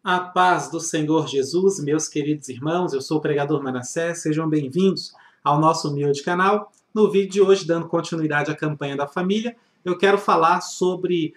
A paz do Senhor Jesus, meus queridos irmãos, eu sou o pregador Manassés, sejam bem-vindos ao nosso humilde canal. No vídeo de hoje, dando continuidade à campanha da família, eu quero falar sobre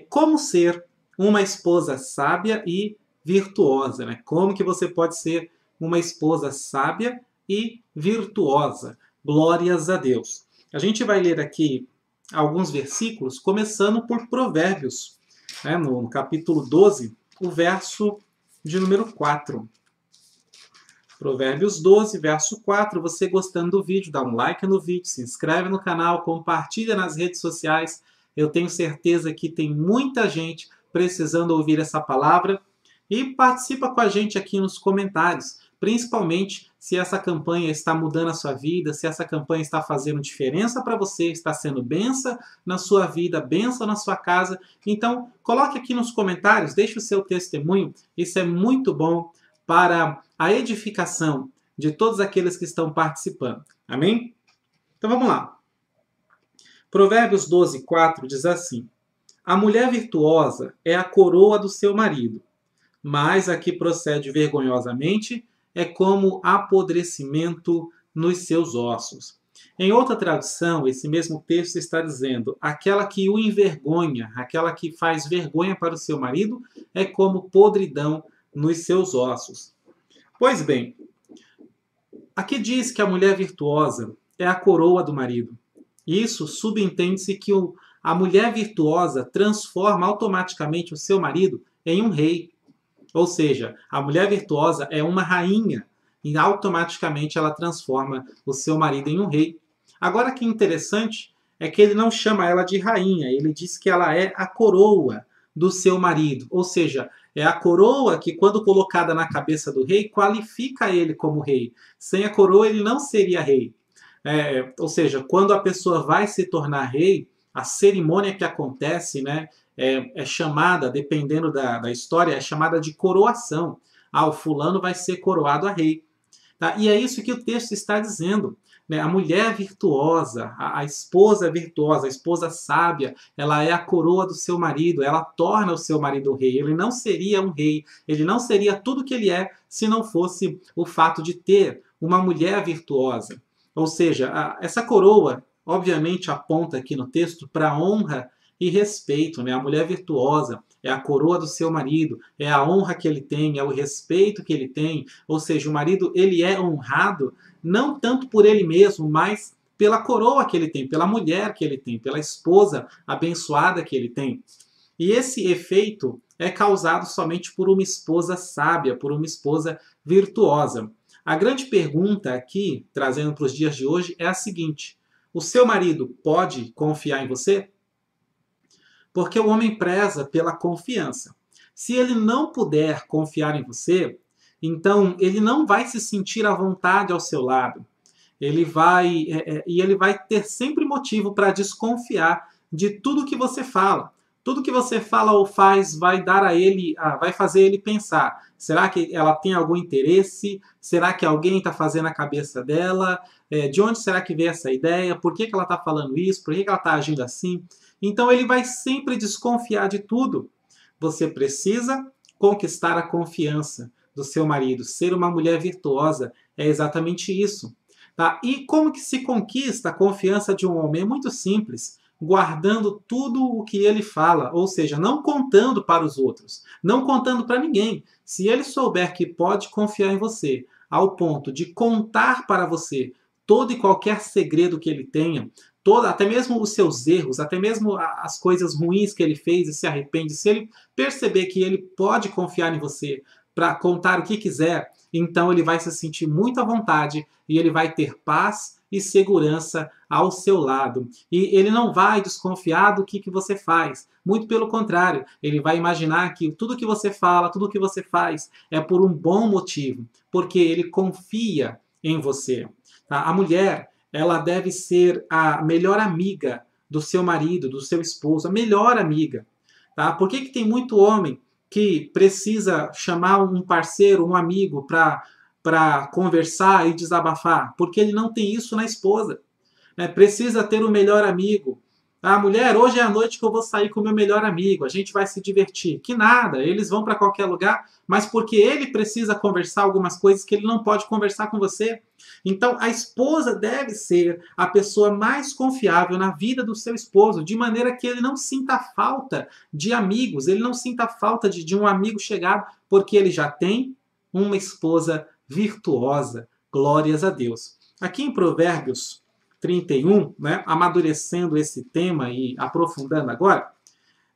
como ser uma esposa sábia e virtuosa, né? Como que você pode ser uma esposa sábia e virtuosa. Glórias a Deus. A gente vai ler aqui alguns versículos, começando por Provérbios, né? No capítulo 12, o verso de número 4. Provérbios 12, verso 4. Você gostando do vídeo, dá um like no vídeo, se inscreve no canal, compartilha nas redes sociais. Eu tenho certeza que tem muita gente precisando ouvir essa palavra. E participa com a gente aqui nos comentários, principalmente se essa campanha está mudando a sua vida, se essa campanha está fazendo diferença para você, está sendo benção na sua vida, benção na sua casa. Então, coloque aqui nos comentários, deixe o seu testemunho, isso é muito bom para a edificação de todos aqueles que estão participando. Amém? Então vamos lá. Provérbios 12, 4 diz assim: A mulher virtuosa é a coroa do seu marido, mas a que procede vergonhosamente é como apodrecimento nos seus ossos. Em outra tradução, esse mesmo texto está dizendo: aquela que o envergonha, aquela que faz vergonha para o seu marido, é como podridão nos seus ossos. Pois bem, aqui diz que a mulher virtuosa é a coroa do marido. Isso subentende-se que a mulher virtuosa transforma automaticamente o seu marido em um rei. Ou seja, a mulher virtuosa é uma rainha e automaticamente ela transforma o seu marido em um rei. Agora, que interessante é que ele não chama ela de rainha, ele diz que ela é a coroa do seu marido. Ou seja, é a coroa que, quando colocada na cabeça do rei, qualifica ele como rei. Sem a coroa, ele não seria rei. Ou seja, quando a pessoa vai se tornar rei, a cerimônia que acontece, né, é chamada, dependendo da história, é chamada de coroação. O fulano vai ser coroado a rei. Tá? E é isso que o texto está dizendo. Né? A mulher virtuosa, a esposa virtuosa, a esposa sábia, ela é a coroa do seu marido, ela torna o seu marido rei. Ele não seria um rei, ele não seria tudo que ele é se não fosse o fato de ter uma mulher virtuosa. Ou seja, essa coroa, obviamente, aponta aqui no texto para honra e respeito. Né? A mulher virtuosa é a coroa do seu marido, é a honra que ele tem, é o respeito que ele tem. Ou seja, o marido ele é honrado não tanto por ele mesmo, mas pela coroa que ele tem, pela mulher que ele tem, pela esposa abençoada que ele tem. E esse efeito é causado somente por uma esposa sábia, por uma esposa virtuosa. A grande pergunta aqui, trazendo para os dias de hoje, é a seguinte: o seu marido pode confiar em você? Porque o homem preza pela confiança. Se ele não puder confiar em você, então ele não vai se sentir à vontade ao seu lado. Ele vai ter sempre motivo para desconfiar de tudo que você fala. Tudo que você fala ou faz vai dar a ele, vai fazer ele pensar: será que ela tem algum interesse? Será que alguém está fazendo a cabeça dela? De onde será que veio essa ideia? Por que ela está falando isso? Por que ela está agindo assim? Então ele vai sempre desconfiar de tudo. Você precisa conquistar a confiança do seu marido. Ser uma mulher virtuosa é exatamente isso. Tá? E como que se conquista a confiança de um homem? É muito simples, guardando tudo o que ele fala, ou seja, não contando para os outros, não contando para ninguém. Se ele souber que pode confiar em você, ao ponto de contar para você todo e qualquer segredo que ele tenha, até mesmo os seus erros, até mesmo as coisas ruins que ele fez e se arrepende, se ele perceber que ele pode confiar em você para contar o que quiser, então ele vai se sentir muito à vontade e ele vai ter paz e segurança ao seu lado. E ele não vai desconfiar do que você faz. Muito pelo contrário, ele vai imaginar que tudo que você fala, tudo que você faz é por um bom motivo, porque ele confia em você. Tá? A mulher, ela deve ser a melhor amiga do seu marido, do seu esposo, a melhor amiga. Tá? Por que tem muito homem que precisa chamar um parceiro, um amigo para conversar e desabafar? Porque ele não tem isso na esposa. Né? Precisa ter um melhor amigo Ah, mulher, hoje é a noite que eu vou sair com o meu melhor amigo, a gente vai se divertir. Que nada, eles vão para qualquer lugar, mas porque ele precisa conversar algumas coisas que ele não pode conversar com você. Então, a esposa deve ser a pessoa mais confiável na vida do seu esposo, de maneira que ele não sinta falta de amigos, ele não sinta falta de um amigo chegado, porque ele já tem uma esposa virtuosa. Glórias a Deus. Aqui em Provérbios 31, né, amadurecendo esse tema e aprofundando agora,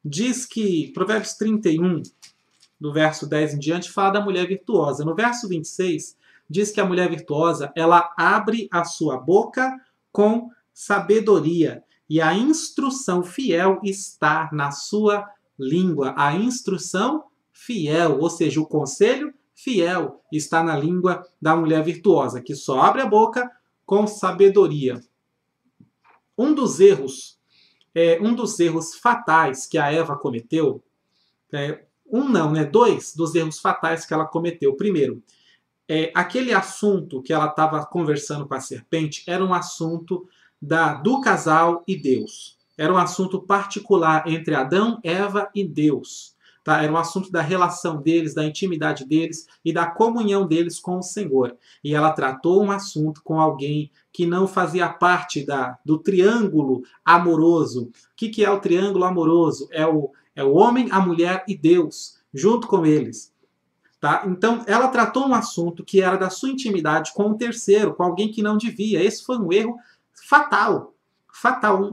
diz que Provérbios 31, do verso 10 em diante, fala da mulher virtuosa. No verso 26, diz que a mulher virtuosa, ela abre a sua boca com sabedoria, e a instrução fiel está na sua língua. A instrução fiel, ou seja, o conselho fiel está na língua da mulher virtuosa, que só abre a boca com sabedoria. Um dos erros fatais que a Eva cometeu, dois dos erros fatais que ela cometeu. Primeiro, aquele assunto que ela estava conversando com a serpente era um assunto do casal e Deus. Era um assunto particular entre Adão, Eva e Deus. Tá? Era um assunto da relação deles, da intimidade deles e da comunhão deles com o Senhor. E ela tratou um assunto com alguém que não fazia parte do triângulo amoroso. O que é o triângulo amoroso? É o homem, a mulher e Deus, junto com eles. Tá? Então, ela tratou um assunto que era da sua intimidade com um terceiro, com alguém que não devia. Esse foi um erro fatal. Fatal.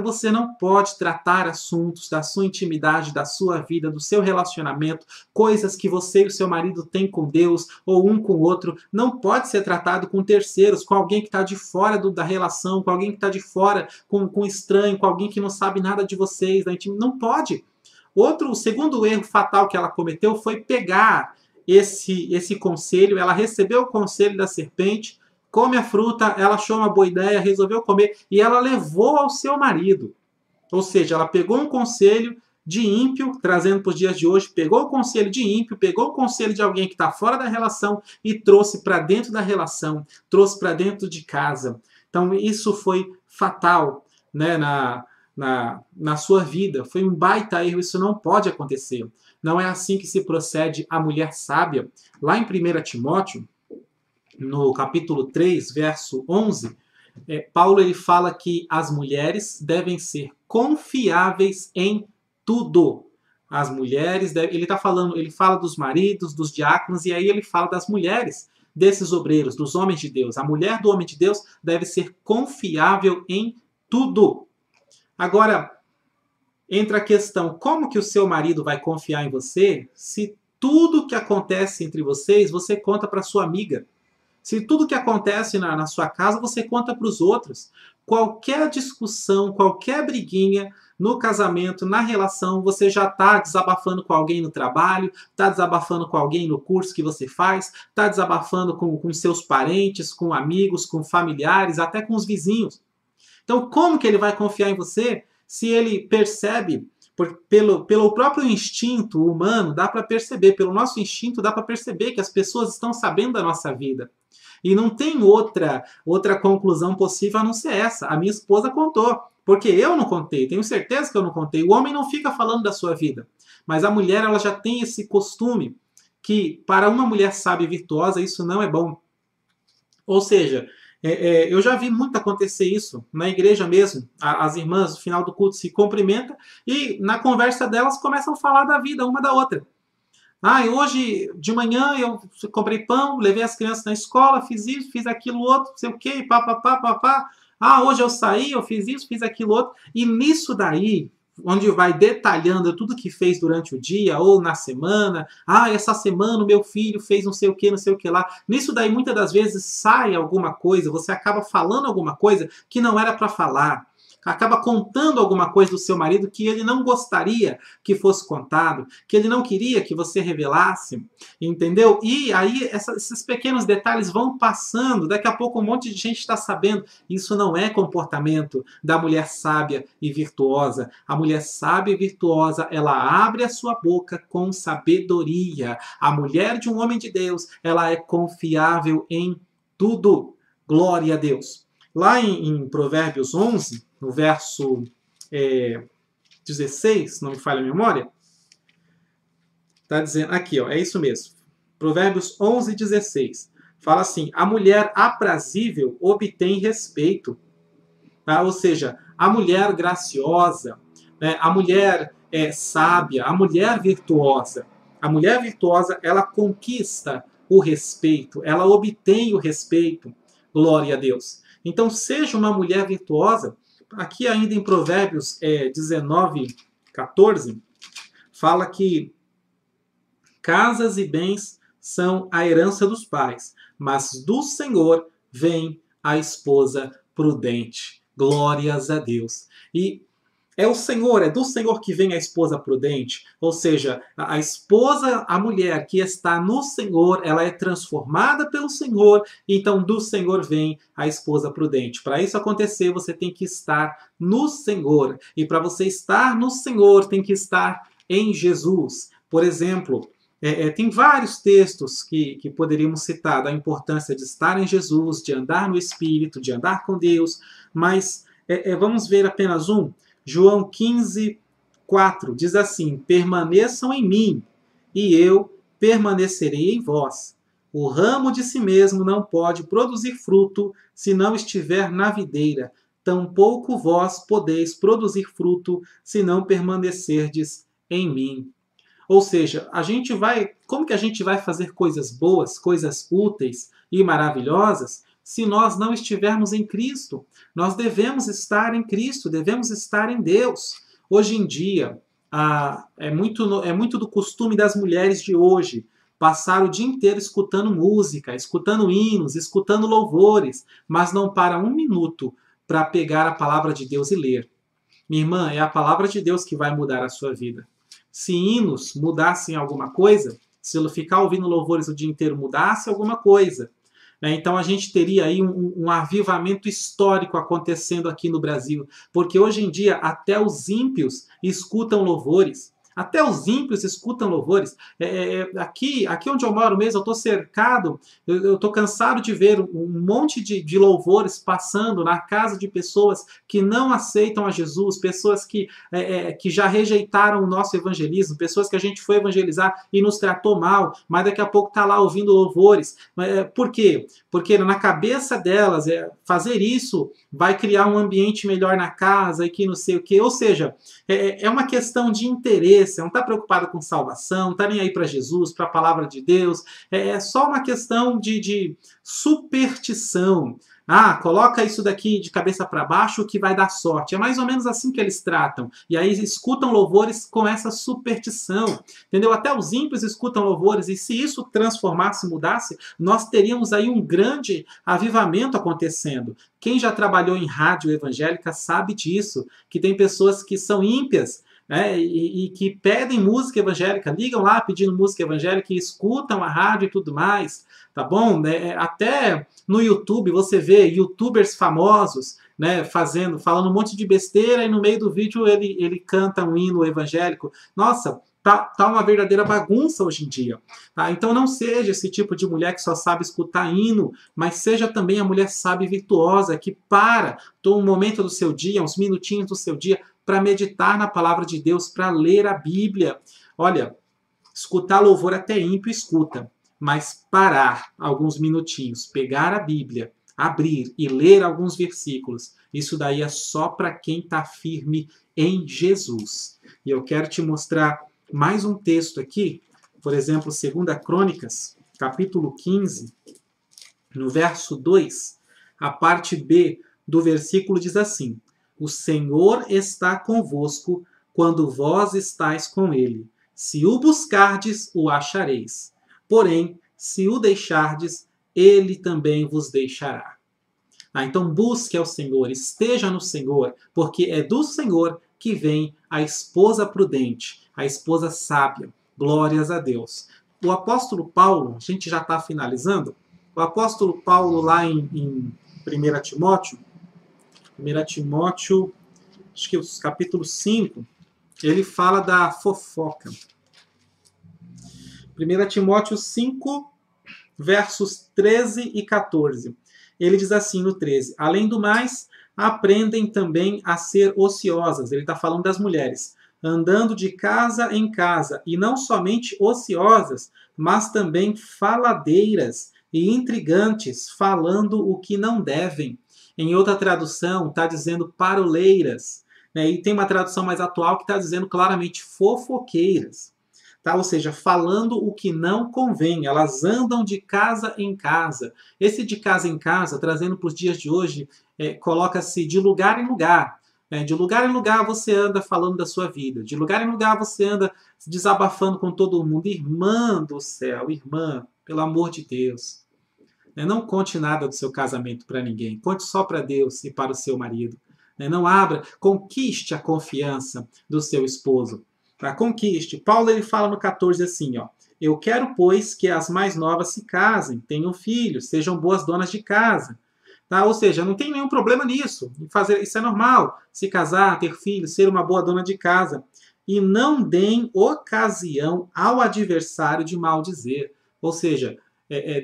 Você não pode tratar assuntos da sua intimidade, da sua vida, do seu relacionamento, coisas que você e o seu marido têm com Deus ou um com o outro, não pode ser tratado com terceiros, com alguém que está de fora da relação, com alguém que está de fora, com um estranho, com alguém que não sabe nada de vocês, da intimidade. Não pode. O segundo erro fatal que ela cometeu foi pegar esse conselho. Ela recebeu o conselho da serpente, come a fruta, ela achou uma boa ideia, resolveu comer e ela levou ao seu marido. Ou seja, ela pegou um conselho de ímpio, trazendo para os dias de hoje, pegou o conselho de ímpio, pegou o conselho de alguém que está fora da relação e trouxe para dentro da relação, trouxe para dentro de casa. Então isso foi fatal, né, na sua vida. Foi um baita erro, isso não pode acontecer. Não é assim que se procede a mulher sábia. Lá em 1 Timóteo, no capítulo 3, verso 11, Paulo ele fala que as mulheres devem ser confiáveis em tudo. As mulheres, ele fala dos maridos, dos diáconos, e aí ele fala das mulheres, desses obreiros, dos homens de Deus. A mulher do homem de Deus deve ser confiável em tudo. Agora, entra a questão, como que o seu marido vai confiar em você se tudo que acontece entre vocês, você conta para sua amiga? Se tudo que acontece na sua casa, você conta para os outros. Qualquer discussão, qualquer briguinha no casamento, na relação, você já está desabafando com alguém no trabalho, está desabafando com alguém no curso que você faz, está desabafando com seus parentes, com amigos, com familiares, até com os vizinhos. Então, como que ele vai confiar em você se ele percebe, pelo próprio instinto humano, dá para perceber, pelo nosso instinto, dá para perceber que as pessoas estão sabendo da nossa vida. E não tem outra conclusão possível a não ser essa. A minha esposa contou, porque eu não contei, tenho certeza que eu não contei. O homem não fica falando da sua vida, mas a mulher ela já tem esse costume que, para uma mulher sábia e virtuosa, isso não é bom. Ou seja, eu já vi muito acontecer isso na igreja mesmo. As irmãs, no final do culto, se cumprimentam e na conversa delas começam a falar da vida uma da outra. Hoje de manhã eu comprei pão, levei as crianças na escola, fiz isso, fiz aquilo outro, não sei o quê, pá. Hoje eu saí, eu fiz isso, fiz aquilo outro. E nisso daí, onde vai detalhando tudo que fez durante o dia ou na semana. Essa semana o meu filho fez não sei o que lá. Nisso daí, muitas das vezes, sai alguma coisa, você acaba falando alguma coisa que não era para falar. Acaba contando alguma coisa do seu marido que ele não gostaria que fosse contado, que ele não queria que você revelasse, entendeu? E aí esses pequenos detalhes vão passando, daqui a pouco um monte de gente está sabendo. Isso não é comportamento da mulher sábia e virtuosa. A mulher sábia e virtuosa, ela abre a sua boca com sabedoria. A mulher de um homem de Deus, ela é confiável em tudo. Glória a Deus. Lá em Provérbios 11, no verso 16, não me falha a memória, está dizendo, aqui, ó, é isso mesmo, Provérbios 11, 16, fala assim, a mulher aprazível obtém respeito, tá? Ou seja, a mulher graciosa, né? A mulher sábia, a mulher virtuosa. A mulher virtuosa, ela conquista o respeito, ela obtém o respeito. Glória a Deus. Então, seja uma mulher virtuosa. Aqui ainda em Provérbios 19, 14, fala que casas e bens são a herança dos pais, mas do Senhor vem a esposa prudente. Glórias a Deus. E é o Senhor, é do Senhor que vem a esposa prudente. Ou seja, a esposa, a mulher que está no Senhor, ela é transformada pelo Senhor, então do Senhor vem a esposa prudente. Para isso acontecer, você tem que estar no Senhor. E para você estar no Senhor, tem que estar em Jesus. Por exemplo, tem vários textos que poderíamos citar da importância de estar em Jesus, de andar no Espírito, de andar com Deus, mas vamos ver apenas um. João 15, 4 diz assim, permaneçam em mim e eu permanecerei em vós. O ramo de si mesmo não pode produzir fruto se não estiver na videira, tampouco vós podeis produzir fruto se não permanecerdes em mim. Ou seja, como que a gente vai fazer coisas boas, coisas úteis e maravilhosas se nós não estivermos em Cristo? Nós devemos estar em Cristo, devemos estar em Deus. Hoje em dia, é muito do costume das mulheres de hoje passar o dia inteiro escutando música, escutando hinos, escutando louvores, mas não para um minuto para pegar a palavra de Deus e ler. Minha irmã, é a palavra de Deus que vai mudar a sua vida. Se hinos mudassem alguma coisa, se ficar ouvindo louvores o dia inteiro mudasse alguma coisa, então a gente teria aí um avivamento histórico acontecendo aqui no Brasil, porque hoje em dia até os ímpios escutam louvores. Até os ímpios escutam louvores. Aqui onde eu moro mesmo, eu estou cercado, eu estou cansado de ver um monte de louvores passando na casa de pessoas que não aceitam a Jesus, pessoas que já rejeitaram o nosso evangelismo, pessoas que a gente foi evangelizar e nos tratou mal, mas daqui a pouco está lá ouvindo louvores. Por quê? Porque na cabeça delas, fazer isso vai criar um ambiente melhor na casa e que não sei o quê. Ou seja, é uma questão de interesse, não está preocupado com salvação, não está nem aí para Jesus, para a palavra de Deus, é só uma questão de superstição. Coloca isso daqui de cabeça para baixo que vai dar sorte. É mais ou menos assim que eles tratam. E aí escutam louvores com essa superstição. Entendeu? Até os ímpios escutam louvores. E se isso transformasse, mudasse, nós teríamos aí um grande avivamento acontecendo. Quem já trabalhou em rádio evangélica sabe disso. Que tem pessoas que são ímpias, e que pedem música evangélica, ligam lá pedindo música evangélica e escutam a rádio e tudo mais, tá bom? Até no YouTube você vê youtubers famosos, né, falando um monte de besteira e no meio do vídeo ele canta um hino evangélico. Nossa, tá uma verdadeira bagunça hoje em dia. Tá? Então não seja esse tipo de mulher que só sabe escutar hino, mas seja também a mulher sábia e virtuosa que toma um momento do seu dia, uns minutinhos do seu dia, para meditar na palavra de Deus, para ler a Bíblia. Olha, escutar louvor até ímpio escuta, mas parar alguns minutinhos, pegar a Bíblia, abrir e ler alguns versículos, isso daí é só para quem está firme em Jesus. E eu quero te mostrar mais um texto aqui, por exemplo, 2 Crônicas, capítulo 15, no verso 2, a parte B do versículo diz assim: o Senhor está convosco quando vós estáis com ele. Se o buscardes, o achareis. Porém, se o deixardes, ele também vos deixará. Então busque ao Senhor, esteja no Senhor, porque é do Senhor que vem a esposa prudente, a esposa sábia. Glórias a Deus. O apóstolo Paulo, a gente já está finalizando, o apóstolo Paulo lá em 1 Timóteo, acho que o capítulo 5, ele fala da fofoca. 1 Timóteo 5, versos 13 e 14. Ele diz assim no 13: além do mais, aprendem também a ser ociosas. Ele está falando das mulheres, andando de casa em casa, e não somente ociosas, mas também faladeiras e intrigantes, falando o que não devem. Em outra tradução, está dizendo paroleiras, né? E tem uma tradução mais atual que está dizendo claramente fofoqueiras. Tá? Ou seja, falando o que não convém. Elas andam de casa em casa. Esse de casa em casa, trazendo para os dias de hoje, coloca-se de lugar em lugar. De lugar em lugar você anda falando da sua vida. De lugar em lugar você anda desabafando com todo mundo. Irmã do céu, irmã, pelo amor de Deus. Não conte nada do seu casamento para ninguém. Conte só para Deus e para o seu marido. Não abra, conquiste a confiança do seu esposo. Tá? Conquiste. Paulo ele fala no 14 assim, ó. Eu quero, pois, que as mais novas se casem, tenham filhos, sejam boas donas de casa. Tá? Ou seja, não tem nenhum problema nisso. Isso é normal. Se casar, ter filhos, ser uma boa dona de casa. E não deem ocasião ao adversário de maldizer. Ou seja,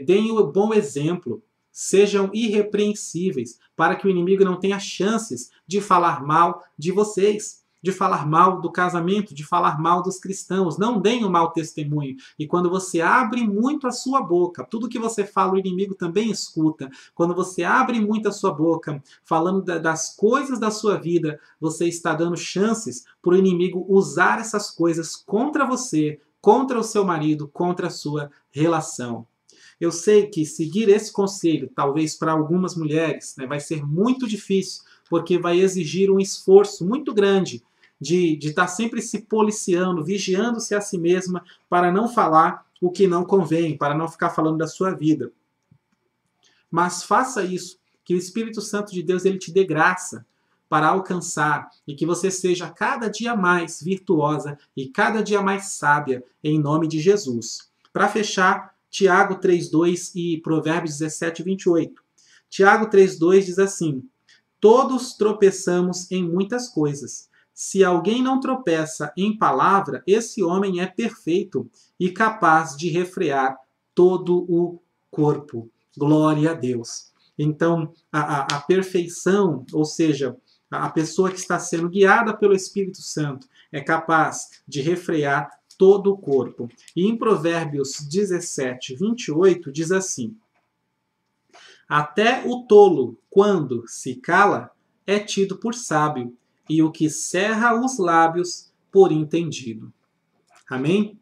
deem o bom exemplo. Sejam irrepreensíveis, para que o inimigo não tenha chances de falar mal de vocês, de falar mal do casamento, de falar mal dos cristãos. Não deem um mau testemunho. E quando você abre muito a sua boca, tudo que você fala o inimigo também escuta. Quando você abre muito a sua boca, falando das coisas da sua vida, você está dando chances para o inimigo usar essas coisas contra você, contra o seu marido, contra a sua relação. Eu sei que seguir esse conselho, talvez para algumas mulheres, vai ser muito difícil, porque vai exigir um esforço muito grande de estar sempre se policiando, vigiando-se a si mesma para não falar o que não convém, para não ficar falando da sua vida. Mas faça isso, que o Espírito Santo de Deus ele te dê graça para alcançar e que você seja cada dia mais virtuosa e cada dia mais sábia, em nome de Jesus. Para fechar, Tiago 3,2 e Provérbios 17, 28. Tiago 3,2 diz assim: todos tropeçamos em muitas coisas. Se alguém não tropeça em palavra, esse homem é perfeito e capaz de refrear todo o corpo. Glória a Deus. Então, a perfeição, ou seja, a pessoa que está sendo guiada pelo Espírito Santo, é capaz de refrear todo o corpo. E em Provérbios 17, 28, diz assim: até o tolo, quando se cala, é tido por sábio, e o que cerra os lábios por entendido. Amém?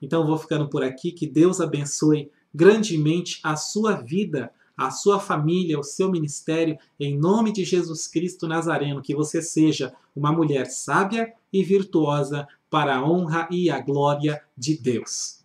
Então vou ficando por aqui. Que Deus abençoe grandemente a sua vida, a sua família, o seu ministério, em nome de Jesus Cristo Nazareno. Que você seja uma mulher sábia e virtuosa para a honra e a glória de Deus.